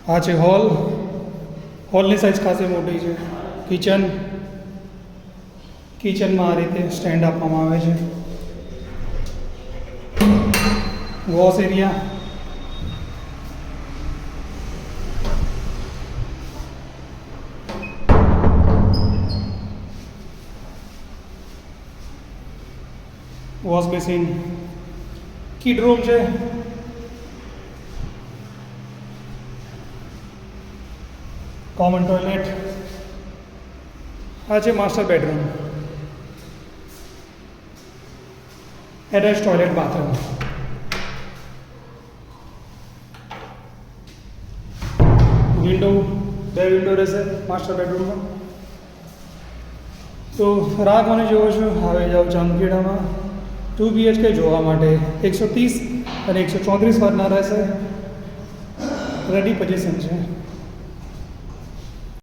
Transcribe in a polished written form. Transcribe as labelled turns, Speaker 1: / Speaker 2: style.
Speaker 1: આ છે hall. હોલની size ખાસી મોટી છે. કિચનમાં આ રીતે સ્ટેન્ડ આપવામાં આવે છે. Wash area, wash basin, kid room છે. Common toilet. આ છે master bedroom. Attach toilet, bathroom. Window, 2 window રહેશે માસ્ટર બેડરૂમમાં. તો રાહ કોને જોવો છો? આવી જાઓ જામખેડામાં. 2 BHK જોવા માટે 130 અને 134 વારના રહેશે. રેડી પોઝિશન છે.